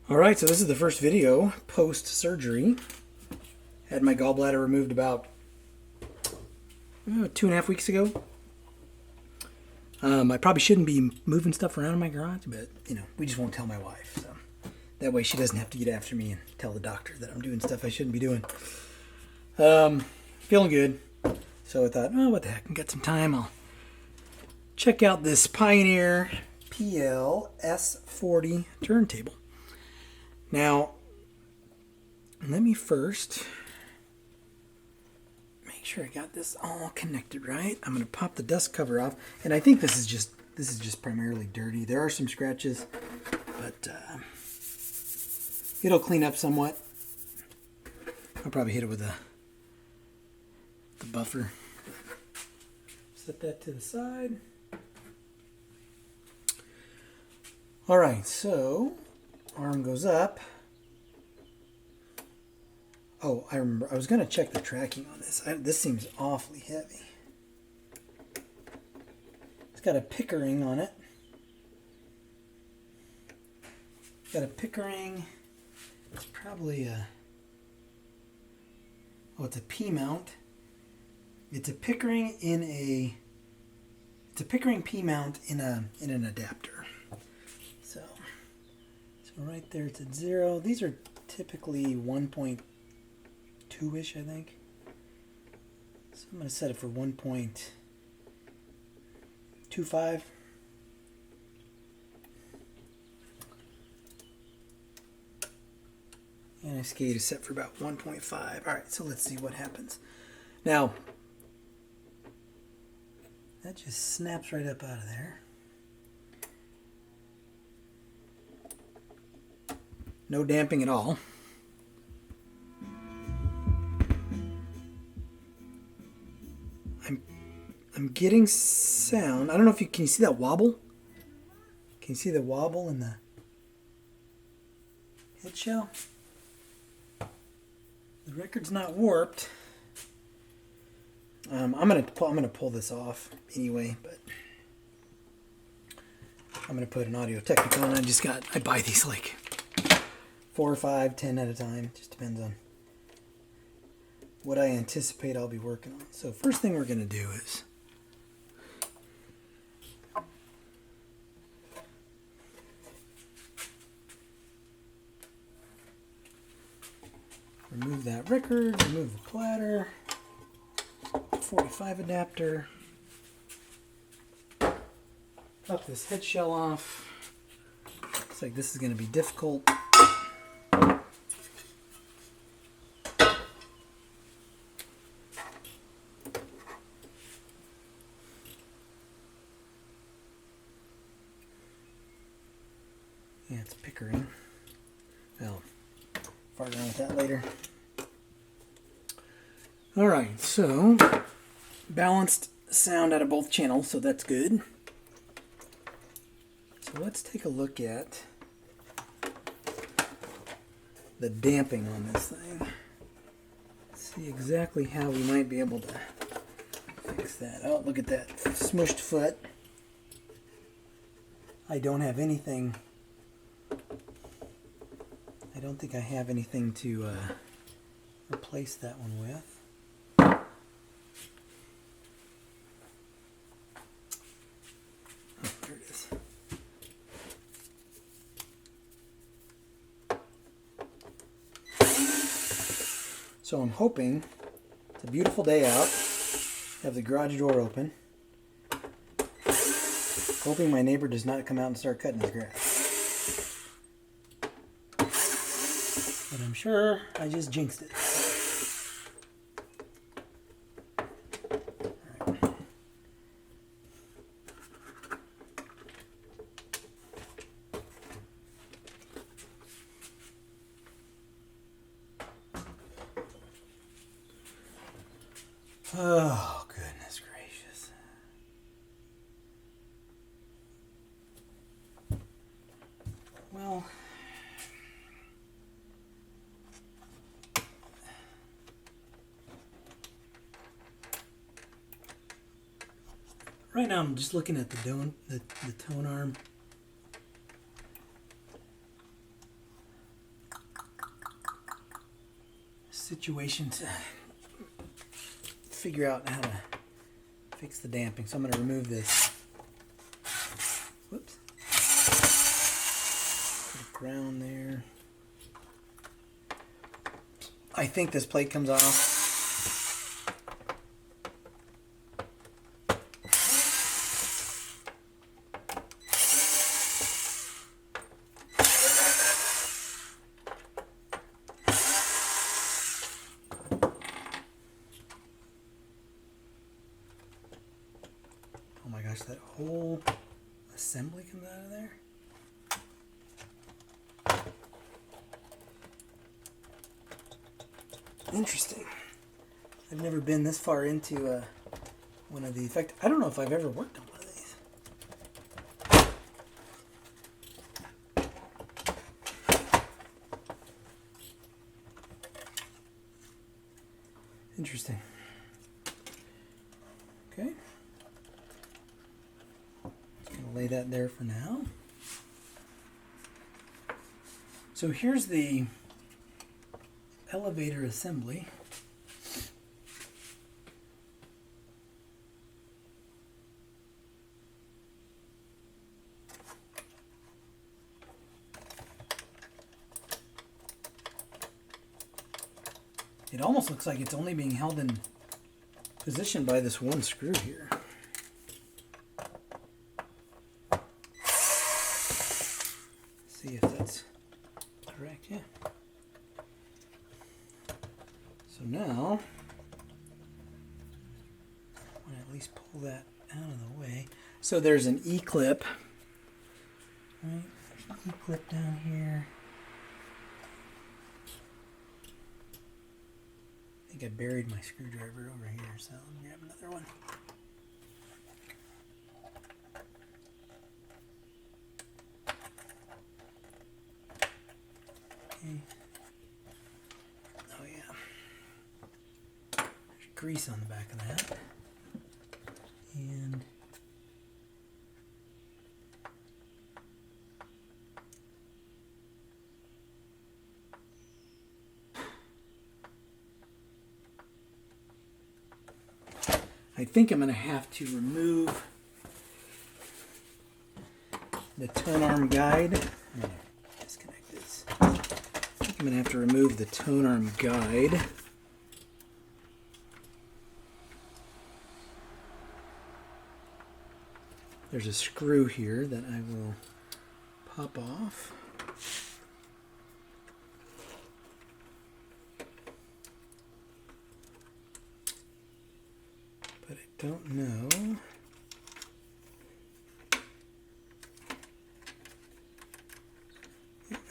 All right, so this is the first video post-surgery. Had my gallbladder removed about 2.5 weeks ago. I probably shouldn't be moving stuff around in my garage, but we just won't tell my wife. So that way she doesn't have to get after me and tell the doctor that I'm doing stuff I shouldn't be doing. Feeling good. So I thought, oh, what the heck, I've got some time. I'll check out this Pioneer PL S40 turntable. Now, let me first make sure I got this all connected right. I'm going to pop the dust cover off, and I think this is just primarily dirty. There are some scratches, but it'll clean up somewhat. I'll probably hit it with the buffer. Set that to the side. All right, so arm goes up. Oh, I remember. I was going to check the tracking on this. This seems awfully heavy. It's got a Pickering on it. Got a Pickering. It's probably a... Oh, it's a P-mount. It's a Pickering in a... It's a Pickering P-mount in an adapter. So right there it's at 0. These are typically 1.2-ish, I think. So I'm going to set it for 1.25. And SK is set for about 1.5. Alright, so let's see what happens. Now, that just snaps right up out of there. No damping at all. I'm getting sound. I don't know if can you see that wobble? Can you see the wobble in the head shell? The record's not warped. I'm gonna pull this off anyway, but I'm gonna put an Audio Technica on. I buy these like 4 or 5, 10 at a time. Just depends on what I anticipate I'll be working on. So first thing we're going to do is remove that record, remove the platter, 45 adapter, pop this head shell off. Looks like this is going to be difficult. Yeah, it's Pickering. Well, fart around with that later. Alright, so balanced sound out of both channels, so that's good. So let's take a look at the damping on this thing. See exactly how we might be able to fix that. Oh, look at that smushed foot. I don't have anything. I don't think I have anything to replace that one with. Oh, there it is. So I'm hoping it's a beautiful day out. Have the garage door open. Hoping my neighbor does not come out and start cutting his grass. But I'm sure I just jinxed it. Right. Oh, goodness gracious. Well, right now I'm just looking at the tone arm. situation to figure out how to fix the damping. So I'm going to remove this. Whoops. Put a ground there. I think this plate comes off. Oh my gosh, that whole assembly comes out of there. Interesting. I've never been this far into one of these. In fact, I don't know if I've ever worked on one of these. Interesting. Okay. Just going to lay that there for now. So here's the elevator assembly. It almost looks like it's only being held in position by this one screw here. See if that's correct. Yeah. So now, I want to at least pull that out of the way. So there's an E-clip, right? There's an E-clip down here. I think I buried my screwdriver over here, so let me grab another one. Okay. Oh yeah. There's grease on the back of that. And I think I'm going to have to remove the tone arm guide. I'm going to disconnect this. I think I'm going to have to remove the tone arm guide. There's a screw here that I will pop off. But I don't know.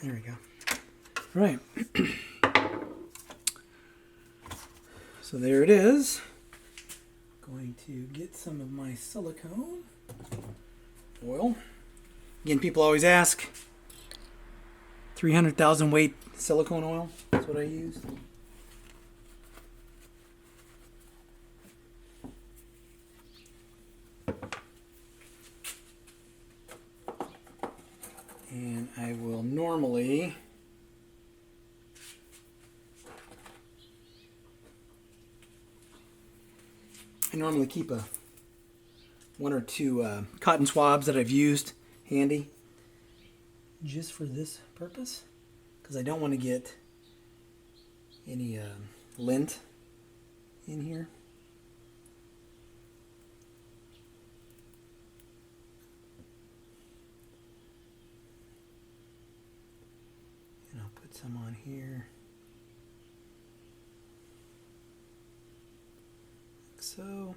There we go. Right. So there it is. Going to get some of my silicone oil. Again, people always ask. 300,000 weight silicone oil. That's what I use. And I will normally keep one or two cotton swabs that I've used handy just for this purpose, because I don't want to get any lint in here. And I'll put some on here, like so.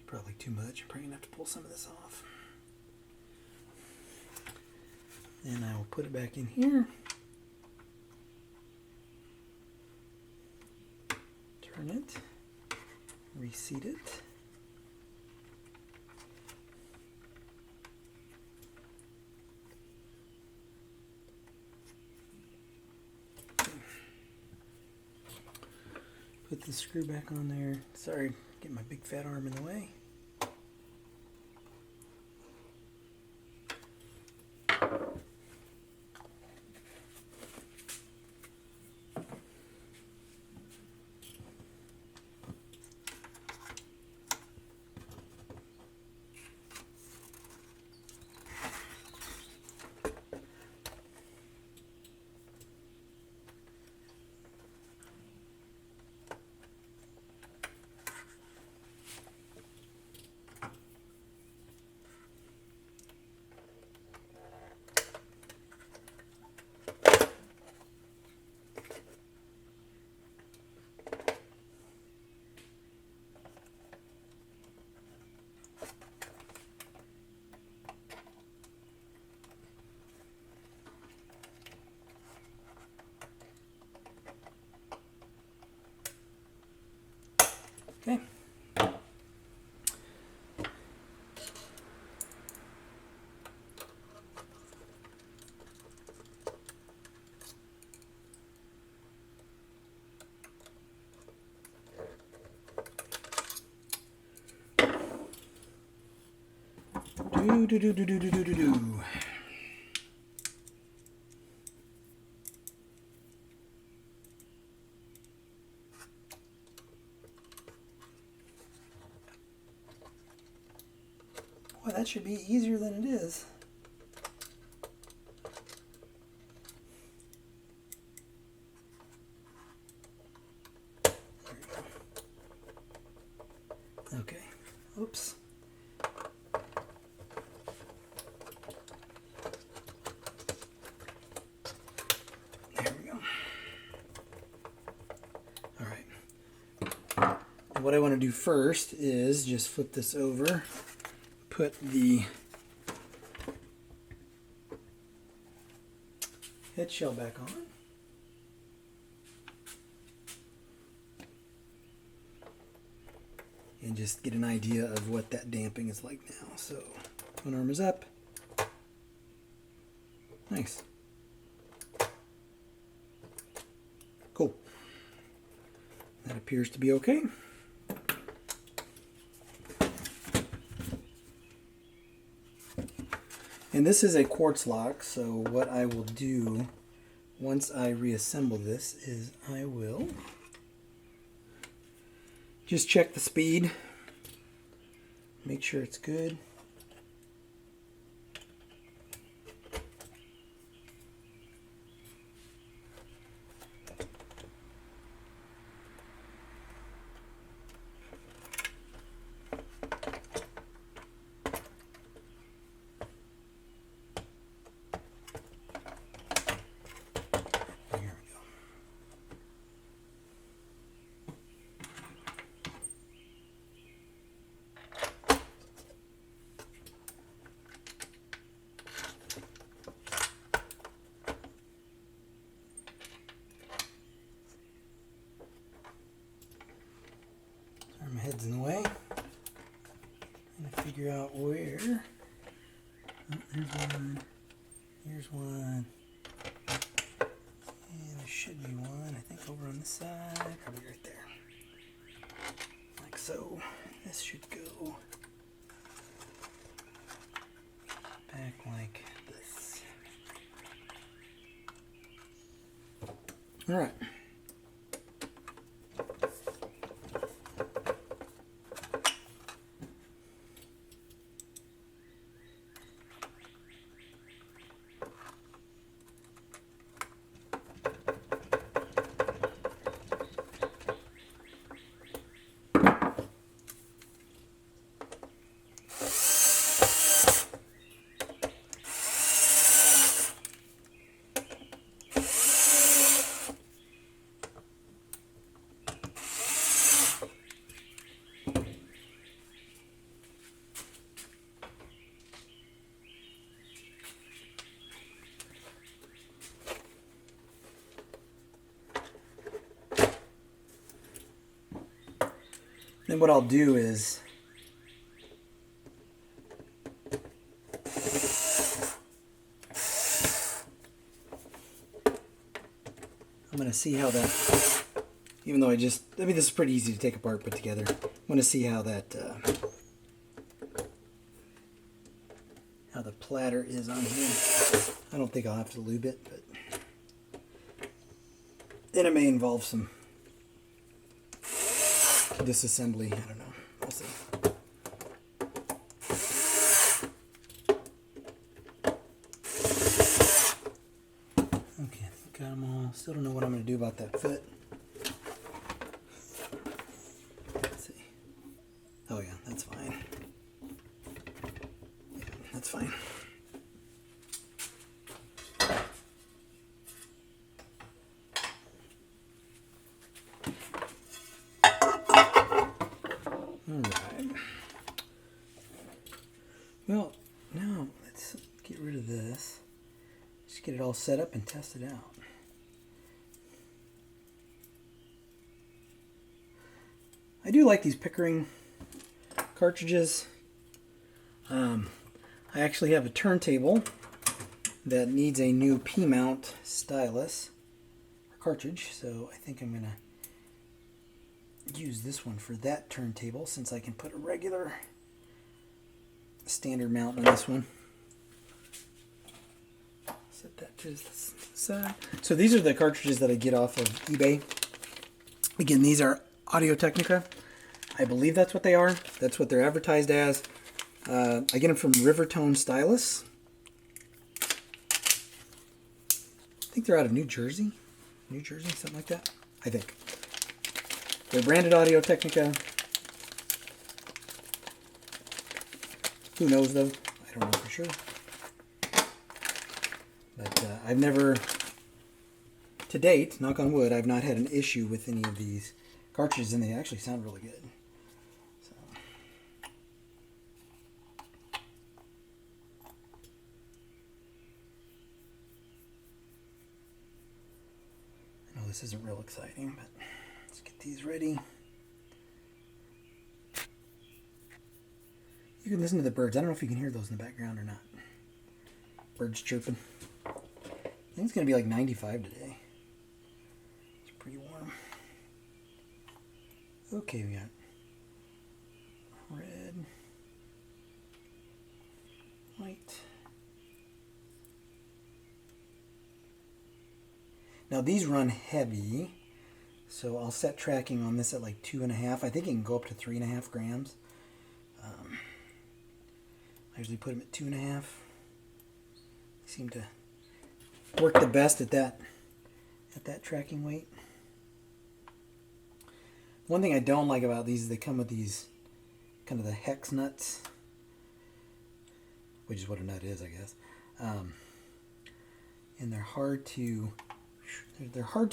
Probably too much. I'm probably going to have to pull some of this off. And I will put it back in here. Turn it. Reseat it. Put the screw back on there. Sorry, get my big fat arm in the way. Okay. Do. Boy, that should be easier than it is. Okay. Oops. There we go. All right. And what I want to do first is just flip this over, put the head shell back on. And just get an idea of what that damping is like now. So one arm is up. Nice. Cool. That appears to be okay. And this is a quartz lock, so what I will do once I reassemble this is I will just check the speed, make sure it's good. My head's in the way. I'm gonna figure out where. Oh, there's one. Here's one. And there should be one, I think, over on this side. Probably right there. Like so. This should go back like this. All right. Then what I'll do is I'm going to see how that, even though this is pretty easy to take apart, put together. I'm going to see how that, how the platter is on here. I don't think I'll have to lube it, but then it may involve some disassembly. I don't know. We'll see. Okay, got them all. Still don't know what I'm going to do about that foot. Let's see. Oh yeah, that's fine. Yeah, that's fine. Alright. Well, now let's get rid of this. Just get it all set up and test it out. I do like these Pickering cartridges. I actually have a turntable that needs a new P-mount stylus or cartridge, so I think I'm gonna use this one for that turntable since I can put a regular standard mount on this one. Set that to the side. So these are the cartridges that I get off of eBay. Again, these are Audio-Technica. I believe that's what they are. That's what they're advertised as. I get them from Rivertone Stylus. I think they're out of New Jersey. New Jersey, something like that. I think. They're branded Audio-Technica. Who knows, though? I don't know for sure. But I've never, to date, knock on wood, I've not had an issue with any of these cartridges, and they actually sound really good. So. I know this isn't real exciting, but let's get these ready. You can listen to the birds. I don't know if you can hear those in the background or not. Birds chirping. I think it's going to be like 95 today. It's pretty warm. Okay, we got red, white. Now these run heavy, so I'll set tracking on this at like 2.5. I think it can go up to 3.5 grams. I usually put them at 2.5. They seem to work the best at that tracking weight. One thing I don't like about these is they come with these kind of the hex nuts, which is what a nut is, I guess. And they're hard to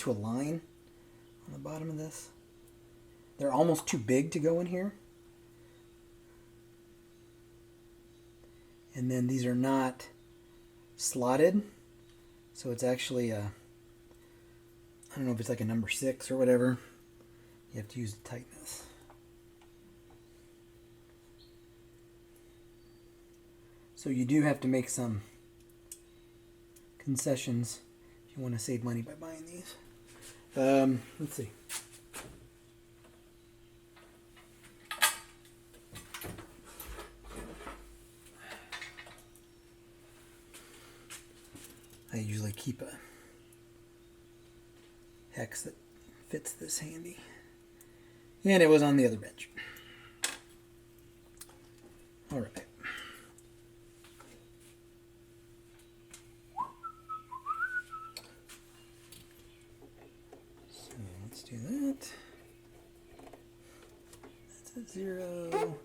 align on the bottom of this. They're almost too big to go in here. And then these are not slotted, so it's actually I don't know if it's like a number 6 or whatever. You have to use the tightness. So you do have to make some concessions if you want to save money by buying these. Let's see. I usually keep a hex that fits this handy. And it was on the other bench. All right. So let's do that. That's a 0.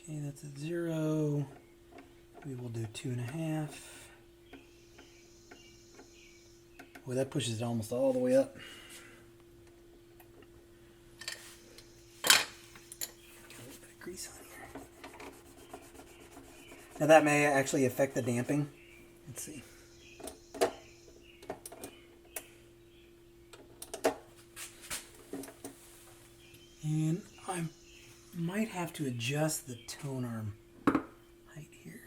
Okay, that's a 0. We will do 2.5. Boy, that pushes it almost all the way up. Got a little bit of grease on here. Now that may actually affect the damping. Let's see. And I might have to adjust the tone arm height here.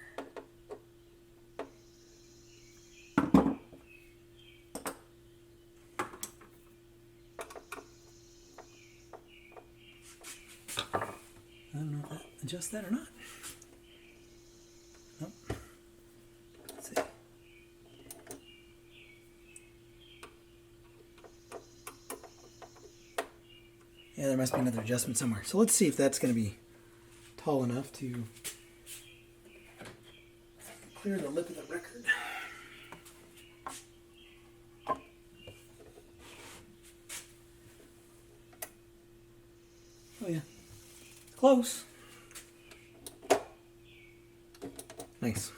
I don't know if that adjusts that or not. Nope. Let's see. Yeah, there must be another adjustment somewhere. So let's see if that's going to be tall enough to clear the lip of the record. Oh yeah, close. Nice.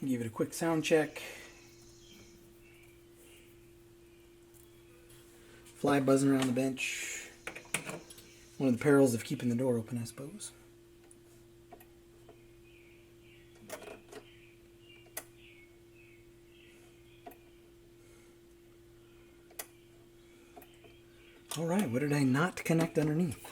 Give it a quick sound check. Fly buzzing around the bench. One of the perils of keeping the door open, I suppose. All right, what did I not connect underneath?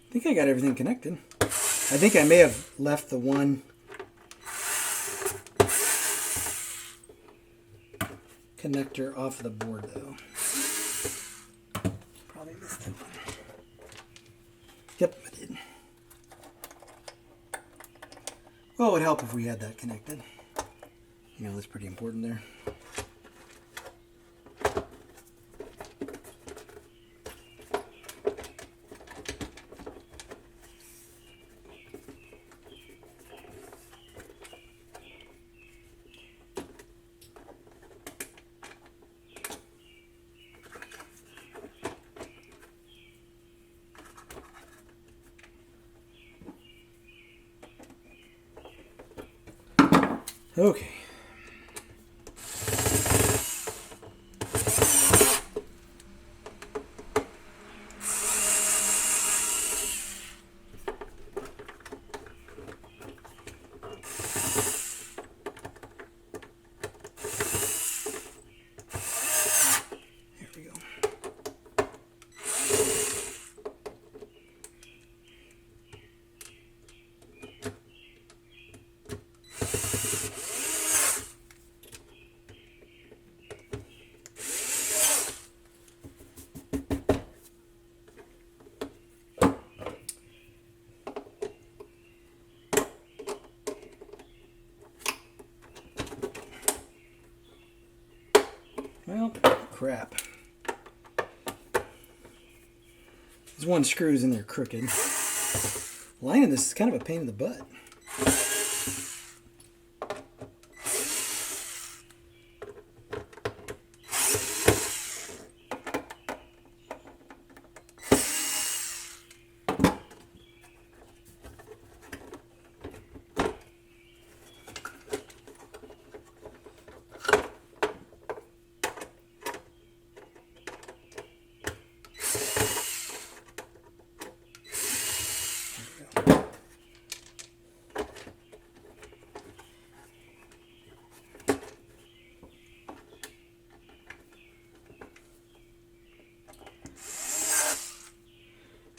I think I got everything connected. I think I may have left the one connector off the board though. Probably missed that one. Yep, I did. Well, it would help if we had that connected. You know, that's pretty important there. Okay. Here we go. Well, crap. This one screw's in there crooked. Lining this is kind of a pain in the butt.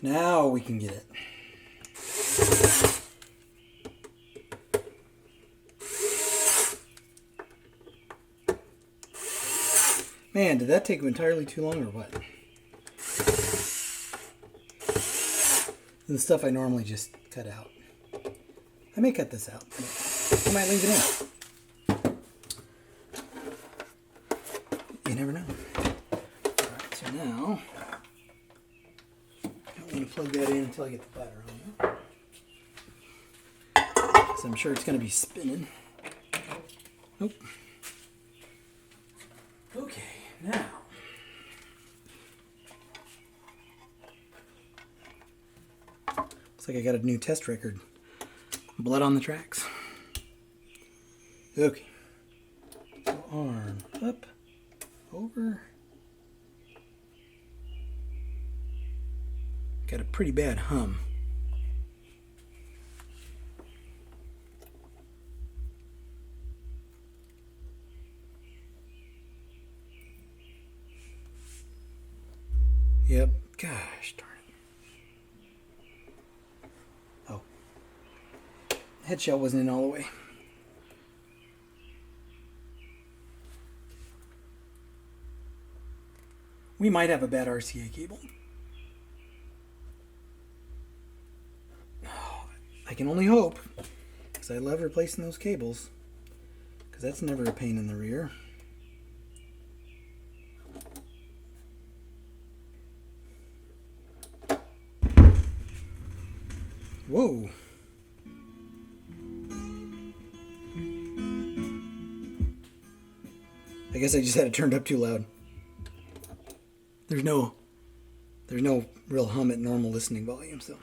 Now we can get it. Man, did that take entirely too long or what? The stuff I normally just cut out. I may cut this out. I might leave it in. You never know. Alright, so now I'm going to plug that in until I get the butter on there. So I'm sure it's going to be spinning. Nope. Okay, now. Looks like I got a new test record. Blood on the tracks. Okay. So arm up, over. Got a pretty bad hum. Yep. Gosh darn it. Oh. Head shell wasn't in all the way. We might have a bad RCA cable. I can only hope, because I love replacing those cables, because that's never a pain in the rear. Whoa. I guess I just had it turned up too loud. There's no real hum at normal listening volume, so.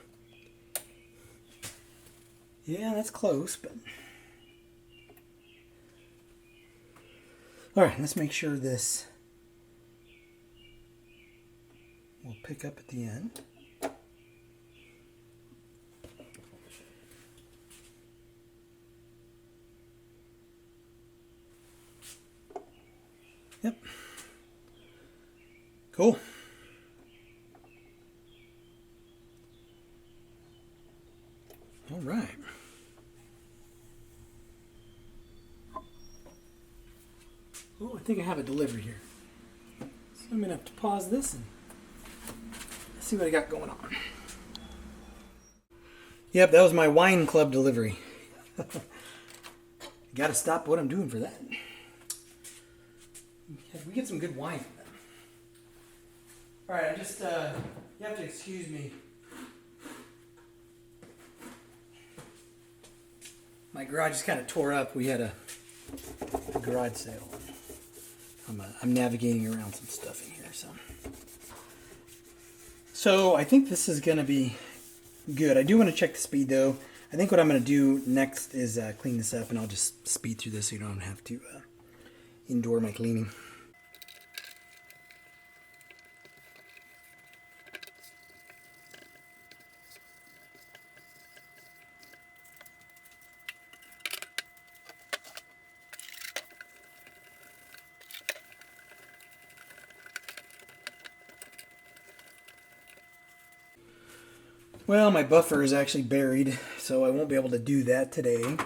Yeah, that's close, but. All right, let's make sure this will pick up at the end. Yep. Cool. All right. Oh, I think I have a delivery here. So I'm going to have to pause this and see what I got going on. Yep, that was my wine club delivery. Got to stop what I'm doing for that. We get some good wine from them. All right, I just, you have to excuse me. My garage is kind of tore up. We had a garage sale. I'm navigating around some stuff in here, so I think this is going to be good. I do want to check the speed, though. I think what I'm going to do next is clean this up, and I'll just speed through this so you don't have to endure my cleaning. Well, my buffer is actually buried, so I won't be able to do that today.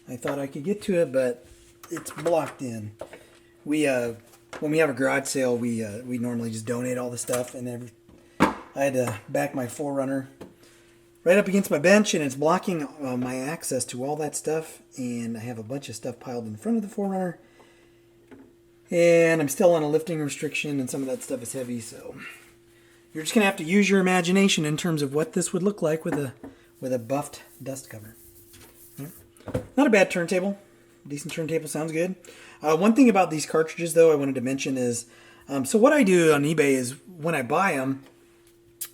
I thought I could get to it, but it's blocked in. When we have a garage sale, we normally just donate all the stuff, and I had to back my 4Runner right up against my bench, and it's blocking my access to all that stuff. And I have a bunch of stuff piled in front of the 4Runner, and I'm still on a lifting restriction, and some of that stuff is heavy, so. You're just going to have to use your imagination in terms of what this would look like with a buffed dust cover. Not a bad turntable. Decent turntable, sounds good. One thing about these cartridges, though, I wanted to mention is, so what I do on eBay is when I buy them,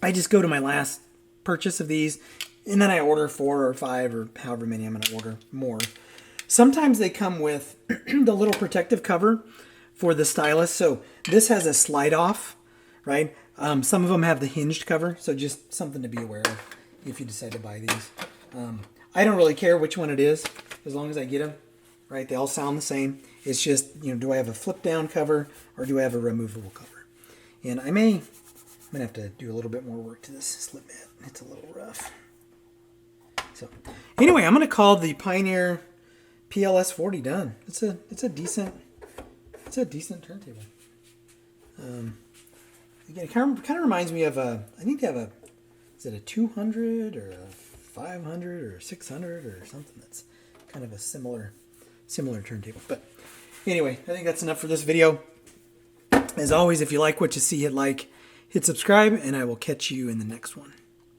I just go to my last purchase of these, and then I order 4 or 5 or however many I'm going to order more. Sometimes they come with the little protective cover for the stylus. So this has a slide off, right? Some of them have the hinged cover, so just something to be aware of if you decide to buy these. I don't really care which one it is, as long as I get them, right? They all sound the same. It's just, do I have a flip down cover or do I have a removable cover? And I'm going to have to do a little bit more work to this slip mat. It's a little rough. So anyway, I'm going to call the Pioneer PL S40 done. It's a decent turntable. Again, it kind of reminds me of I think they have is it a 200 or a 500 or a 600 or something that's kind of a similar turntable. But anyway, I think that's enough for this video. As always, if you like what you see, hit like, hit subscribe, and I will catch you in the next one.